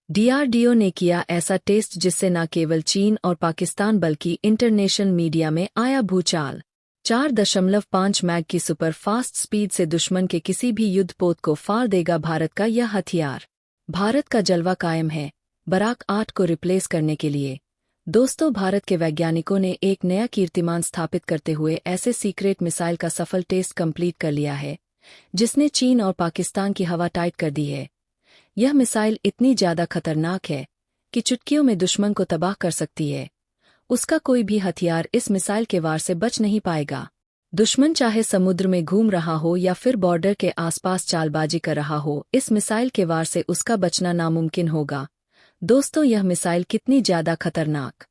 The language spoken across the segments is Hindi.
डीआरडीओ ने किया ऐसा टेस्ट जिससे न केवल चीन और पाकिस्तान बल्कि इंटरनेशनल मीडिया में आया भूचाल। 4.5 मैक की सुपर फास्ट स्पीड से दुश्मन के किसी भी युद्धपोत को फाड़ देगा भारत का यह हथियार। भारत का जलवा कायम है बराक 8 को रिप्लेस करने के लिए। दोस्तों, भारत के वैज्ञानिकों ने एक नया कीर्तिमान स्थापित करते हुए ऐसे सीक्रेट मिसाइल का सफल टेस्ट कंप्लीट कर लिया है जिसने चीन और पाकिस्तान की हवा टाइट कर दी है। यह मिसाइल इतनी ज्यादा खतरनाक है कि चुटकियों में दुश्मन को तबाह कर सकती है। उसका कोई भी हथियार इस मिसाइल के वार से बच नहीं पाएगा। दुश्मन चाहे समुद्र में घूम रहा हो या फिर बॉर्डर के आसपास चालबाजी कर रहा हो, इस मिसाइल के वार से उसका बचना नामुमकिन होगा। दोस्तों, यह मिसाइल कितनी ज्यादा खतरनाक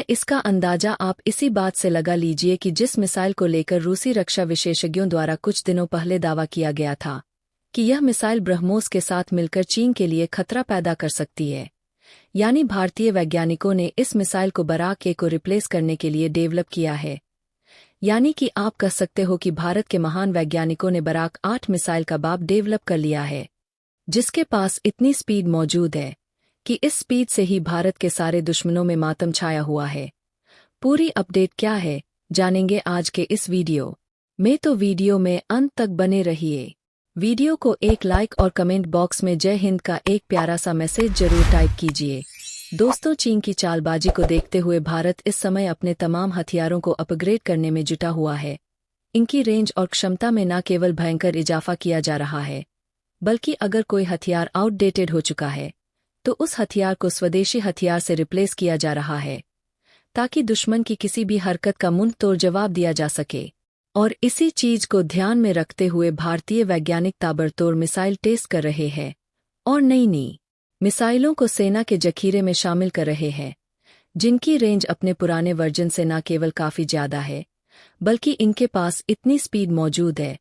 इसका अंदाजा आप इसी बात से लगा लीजिए कि जिस मिसाइल को लेकर रूसी रक्षा विशेषज्ञों द्वारा कुछ दिनों पहले दावा किया गया था कि यह मिसाइल ब्रह्मोस के साथ मिलकर चीन के लिए खतरा पैदा कर सकती है। यानी भारतीय वैज्ञानिकों ने इस मिसाइल को बराक 1 को रिप्लेस करने के लिए डेवलप किया है। यानी कि आप कह सकते हो कि भारत के महान वैज्ञानिकों ने बराक 8 मिसाइल का बाप डेवलप कर लिया है, जिसके पास इतनी स्पीड मौजूद है कि इस स्पीड से ही भारत के सारे दुश्मनों में मातम छाया हुआ है। पूरी अपडेट क्या है जानेंगे आज के इस वीडियो में, तो वीडियो में अंत तक बने रहिए। वीडियो को एक लाइक और कमेंट बॉक्स में जय हिंद का एक प्यारा सा मैसेज जरूर टाइप कीजिए। दोस्तों, चीन की चालबाजी को देखते हुए भारत इस समय अपने तमाम हथियारों को अपग्रेड करने में जुटा हुआ है। इनकी रेंज और क्षमता में न केवल भयंकर इजाफा किया जा रहा है, बल्कि अगर कोई हथियार आउटडेटेड हो चुका है तो उस हथियार को स्वदेशी हथियार से रिप्लेस किया जा रहा है, ताकि दुश्मन की किसी भी हरकत का मुंह तोड़ जवाब दिया जा सके। और इसी चीज को ध्यान में रखते हुए भारतीय वैज्ञानिक ताबड़तोड़ मिसाइल टेस्ट कर रहे हैं और नई नई मिसाइलों को सेना के जखीरे में शामिल कर रहे हैं, जिनकी रेंज अपने पुराने वर्जन से न केवल काफी ज्यादा है, बल्कि इनके पास इतनी स्पीड मौजूद है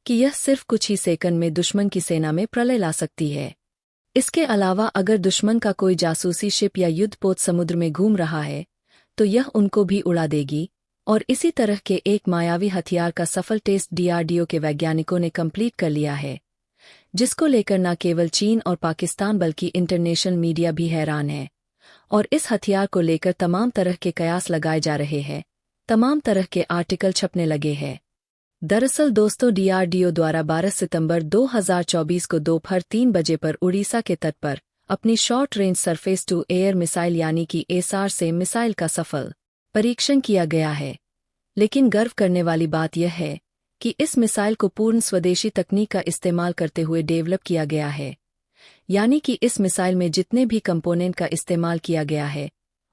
कि यह सिर्फ कुछ ही सेकंड में दुश्मन की सेना में प्रलय ला सकती है। इसके अलावा अगर दुश्मन का कोई जासूसी शिप या युद्धपोत समुद्र में घूम रहा है तो यह उनको भी उड़ा देगी। और इसी तरह के एक मायावी हथियार का सफल टेस्ट डीआरडीओ के वैज्ञानिकों ने कंप्लीट कर लिया है, जिसको लेकर न केवल चीन और पाकिस्तान बल्कि इंटरनेशनल मीडिया भी हैरान है। और इस हथियार को लेकर तमाम तरह के कयास लगाए जा रहे हैं, तमाम तरह के आर्टिकल छपने लगे हैं। दरअसल दोस्तों, डीआरडीओ द्वारा 12 सितंबर 2024 को दोपहर 3 बजे पर उड़ीसा के तट पर अपनी short range surface to air missile यानी कि एसआर से मिसाइल का सफल परीक्षण किया गया है। लेकिन गर्व करने वाली बात यह है कि इस मिसाइल को पूर्ण स्वदेशी तकनीक का इस्तेमाल करते हुए डेवलप किया गया है। यानी कि इस मिसाइल में जितने भी कंपोनेंट का इस्तेमाल किया गया है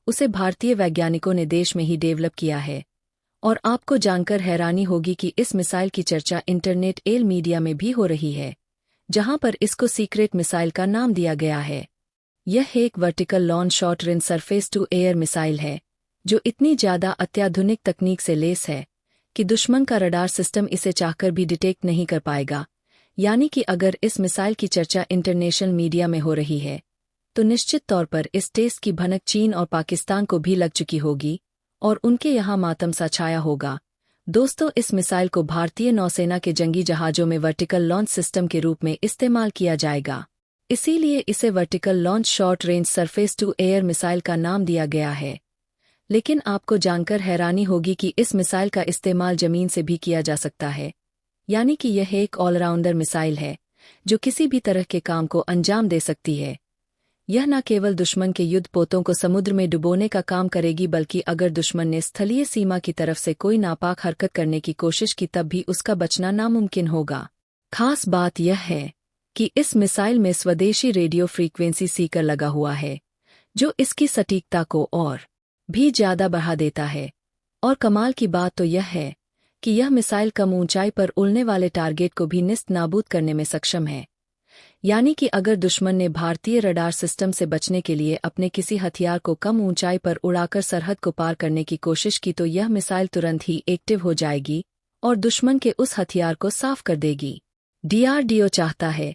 उसे भारतीय वैज्ञानिकों ने देश में ही डेवलप किया है। और आपको जानकर हैरानी होगी कि इस मिसाइल की चर्चा इंटरनेट एल मीडिया में भी हो रही है, जहां पर इसको सीक्रेट मिसाइल का नाम दिया गया है। यह एक vertical launch short range surface to air missile है जो इतनी ज्यादा अत्याधुनिक तकनीक से लेस है कि दुश्मन का रडार सिस्टम इसे चाहकर भी डिटेक्ट नहीं कर पाएगा। यानी कि अगर इस मिसाइल की चर्चा इंटरनेशनल मीडिया में हो रही है तो निश्चित तौर पर इस टेस्ट की भनक चीन और पाकिस्तान को भी लग चुकी होगी और उनके यहाँ मातम सा छाया होगा। दोस्तों, इस मिसाइल को भारतीय नौसेना के जंगी जहाजों में वर्टिकल लॉन्च सिस्टम के रूप में इस्तेमाल किया जाएगा, इसीलिए इसे vertical launch short range surface to air missile का नाम दिया गया है। लेकिन आपको जानकर हैरानी होगी कि इस मिसाइल का इस्तेमाल जमीन से भी किया जा सकता है। यानी कि यह एक ऑलराउंडर मिसाइल है जो किसी भी तरह के काम को अंजाम दे सकती है। यह न केवल दुश्मन के युद्धपोतों को समुद्र में डुबोने का काम करेगी, बल्कि अगर दुश्मन ने स्थलीय सीमा की तरफ से कोई नापाक हरकत करने की कोशिश की तब भी उसका बचना नामुमकिन होगा। खास बात यह है कि इस मिसाइल में स्वदेशी रेडियो फ्रीक्वेंसी सीकर लगा हुआ है, जो इसकी सटीकता को और भी ज्यादा बढ़ा देता है। और कमाल की बात तो यह है कि यह मिसाइल कम ऊंचाई पर उड़ने वाले टारगेट को भी निस्त नाबूद करने में सक्षम है। यानी कि अगर दुश्मन ने भारतीय रडार सिस्टम से बचने के लिए अपने किसी हथियार को कम ऊंचाई पर उड़ाकर सरहद को पार करने की कोशिश की तो यह मिसाइल तुरंत ही एक्टिव हो जाएगी और दुश्मन के उस हथियार को साफ कर देगी। डीआरडीओ चाहता है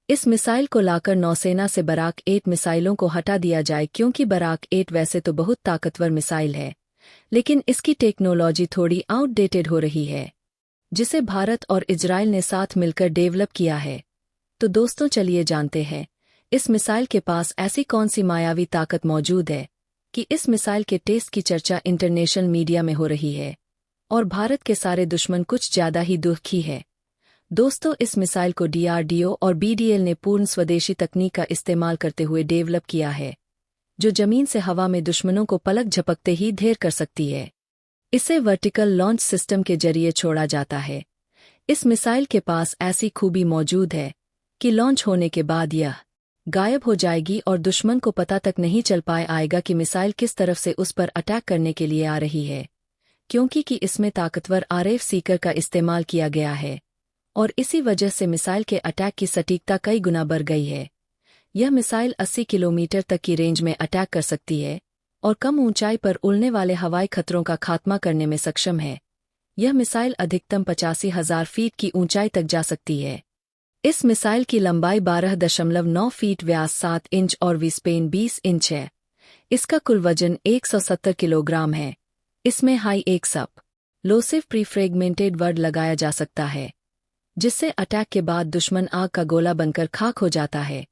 इस मिसाइल को लाकर नौसेना से बराक 8 मिसाइलों को हटा दिया जाए, क्योंकि बराक 8 वैसे तो बहुत ताकतवर मिसाइल है, लेकिन इसकी टेक्नोलॉजी थोड़ी आउटडेटेड हो रही है, जिसे भारत और इजराइल ने साथ मिलकर डेवलप किया है। तो दोस्तों, चलिए जानते हैं इस मिसाइल के पास ऐसी कौन सी मायावी ताकत मौजूद है कि इस मिसाइल के टेस्ट की चर्चा इंटरनेशनल मीडिया में हो रही है और भारत के सारे दुश्मन कुछ ज्यादा ही दुखी है। दोस्तों, इस मिसाइल को DRDO और BDL ने पूर्ण स्वदेशी तकनीक का इस्तेमाल करते हुए डेवलप किया है, जो जमीन से हवा में दुश्मनों को पलक झपकते ही ढेर कर सकती है। इसे वर्टिकल लॉन्च सिस्टम के जरिए छोड़ा जाता है। इस मिसाइल के पास ऐसी खूबी मौजूद है कि लॉन्च होने के बाद यह गायब हो जाएगी और दुश्मन को पता तक नहीं चल आएगा कि मिसाइल किस तरफ से उस पर अटैक करने के लिए आ रही है, क्योंकि इसमें ताकतवर RF सीकर का इस्तेमाल किया गया है और इसी वजह से मिसाइल के अटैक की सटीकता कई गुना बढ़ गई है। यह मिसाइल 80 किलोमीटर तक की रेंज में अटैक कर सकती है और कम ऊंचाई पर उड़ने वाले हवाई खतरों का खात्मा करने में सक्षम है। यह मिसाइल अधिकतम 85,000 फीट की ऊंचाई तक जा सकती है। इस मिसाइल की लंबाई 12.9 फीट, व्यास 7 इंच और विस्पेन 20 इंच है। इसका कुल वजन 170 किलोग्राम है। इसमें हाई एक्सप्लोसिव प्रीफ्रेगमेंटेड वर्ड लगाया जा सकता है, जिससे अटैक के बाद दुश्मन आग का गोला बनकर खाक हो जाता है।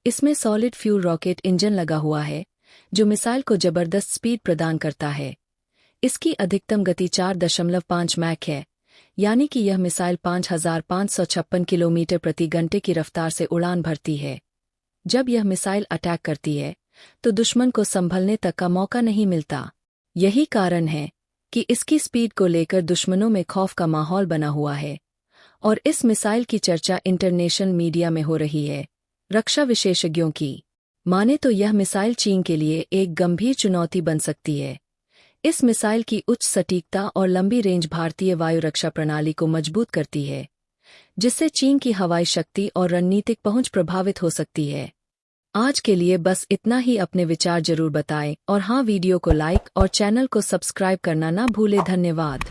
इसमें सॉलिड फ्यूल रॉकेट इंजन लगा हुआ है, जो मिसाइल को जबरदस्त स्पीड प्रदान करता है। इसकी अधिकतम गति 4.5 मैक है, यानी कि यह मिसाइल 5,556 किलोमीटर प्रति घंटे की रफ्तार से उड़ान भरती है। जब यह मिसाइल अटैक करती है तो दुश्मन को संभलने तक का मौका नहीं मिलता। यही कारण है कि इसकी स्पीड को लेकर दुश्मनों में खौफ का माहौल बना हुआ है और इस मिसाइल की चर्चा इंटरनेशनल मीडिया में हो रही है। रक्षा विशेषज्ञों की माने तो यह मिसाइल चीन के लिए एक गंभीर चुनौती बन सकती है। इस मिसाइल की उच्च सटीकता और लंबी रेंज भारतीय वायु रक्षा प्रणाली को मजबूत करती है, जिससे चीन की हवाई शक्ति और रणनीतिक पहुंच प्रभावित हो सकती है। आज के लिए बस इतना ही। अपने विचार जरूर बताएं और हाँ, वीडियो को लाइक और चैनल को सब्सक्राइब करना ना भूलें। धन्यवाद।